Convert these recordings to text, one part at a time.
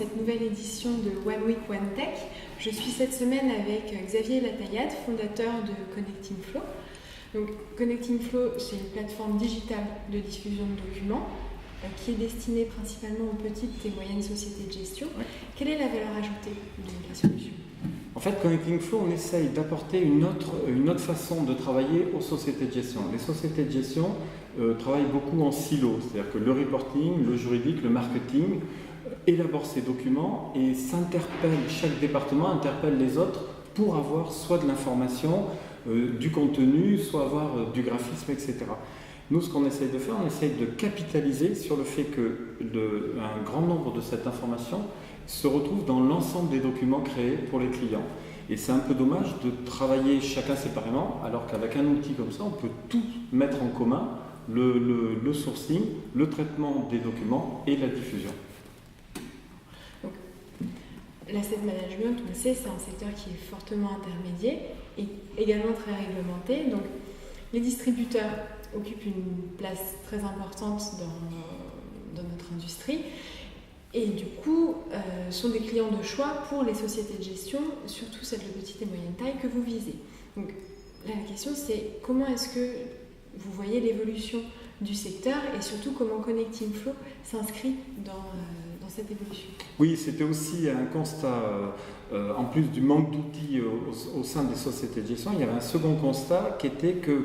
cette nouvelle édition de One Week One Tech. Je suis cette semaine avec Xavier Lataillade, fondateur de Connecting Flow. Donc, Connecting Flow, c'est une plateforme digitale de diffusion de documents qui est destinée principalement aux petites et moyennes sociétés de gestion. Ouais. Quelle est la valeur ajoutée de la solution ? En fait, Connecting Flow, on essaye d'apporter une autre façon de travailler aux sociétés de gestion. Les sociétés de gestion travaillent beaucoup en silo, c'est-à-dire que le reporting, le juridique, le marketing élaborent ces documents et chaque département interpelle les autres pour avoir soit de l'information, du contenu, soit avoir du graphisme, etc. Nous, ce qu'on essaye de faire, on essaye de capitaliser sur le fait qu'un grand nombre de cette information se retrouve dans l'ensemble des documents créés pour les clients. Et c'est un peu dommage de travailler chacun séparément, alors qu'avec un outil comme ça, on peut tout mettre en commun, le sourcing, le traitement des documents et la diffusion. Donc, l'asset management, on le sait, c'est un secteur qui est fortement intermédiaire et également très réglementé. Donc, les distributeurs occupent une place très importante dans notre industrie. Et du coup, sont des clients de choix pour les sociétés de gestion, surtout celles de petite et moyenne taille que vous visez. Donc là, la question, c'est comment est-ce que vous voyez l'évolution du secteur et surtout comment Connecting Flow s'inscrit dans cette évolution ? Oui, c'était aussi un constat, en plus du manque d'outils au sein des sociétés de gestion, il y avait un second constat qui était que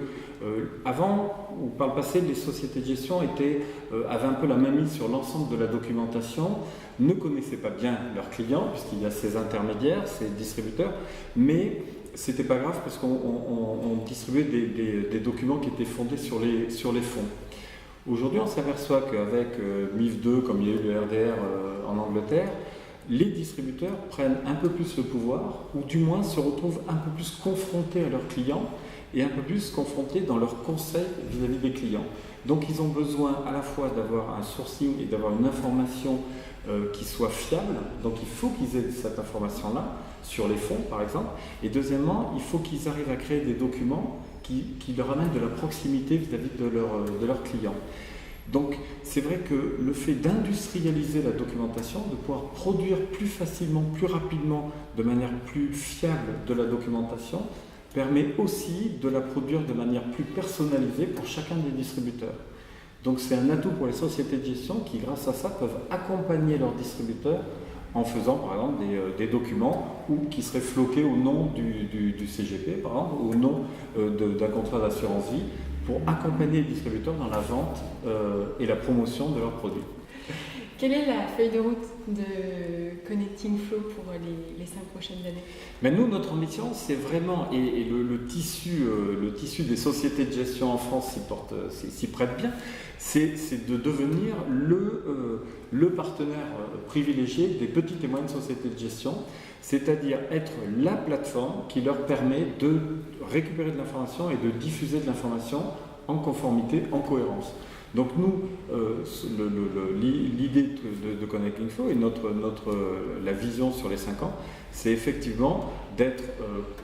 avant, ou par le passé, les sociétés de gestion avaient un peu la main mise sur l'ensemble de la documentation, ne connaissaient pas bien leurs clients, puisqu'il y a ces intermédiaires, ces distributeurs, mais c'était pas grave parce qu'on distribuait des documents qui étaient fondés sur les fonds. Aujourd'hui, on s'aperçoit qu'avec MIF 2, comme il y a eu le RDR en Angleterre, les distributeurs prennent un peu plus le pouvoir, ou du moins se retrouvent un peu plus confrontés à leurs clients et un peu plus confrontés dans leurs conseils vis-à-vis des clients. Donc ils ont besoin à la fois d'avoir un sourcing et d'avoir une information qui soit fiable, donc il faut qu'ils aient cette information-là, sur les fonds par exemple, et deuxièmement, il faut qu'ils arrivent à créer des documents qui leur amènent de la proximité vis-à-vis de leurs clients. Donc c'est vrai que le fait d'industrialiser la documentation, de pouvoir produire plus facilement, plus rapidement, de manière plus fiable de la documentation, permet aussi de la produire de manière plus personnalisée pour chacun des distributeurs. Donc c'est un atout pour les sociétés de gestion qui, grâce à ça, peuvent accompagner leurs distributeurs en faisant par exemple des documents qui seraient floqués au nom du CGP, par exemple, au nom d'un contrat d'assurance vie, pour accompagner les distributeurs dans la vente et la promotion de leurs produits. Quelle est la feuille de route de Connecting Flow pour les 5 prochaines années ? Mais nous, notre ambition, c'est vraiment, et le tissu des sociétés de gestion en France s'y prête bien, c'est de devenir le partenaire privilégié des petites et moyennes sociétés de gestion, c'est-à-dire être la plateforme qui leur permet de récupérer de l'information et de diffuser de l'information en conformité, en cohérence. Donc nous, l'idée de Connecting Flow et la vision sur les 5 ans, c'est effectivement d'être,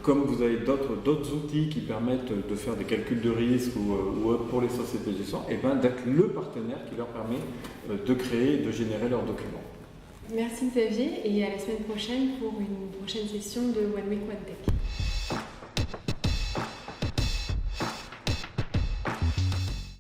comme vous avez d'autres outils qui permettent de faire des calculs de risque ou pour les sociétés de gestion, et bien d'être le partenaire qui leur permet de créer et de générer leurs documents. Merci Xavier et à la semaine prochaine pour une prochaine session de One Week One Tech.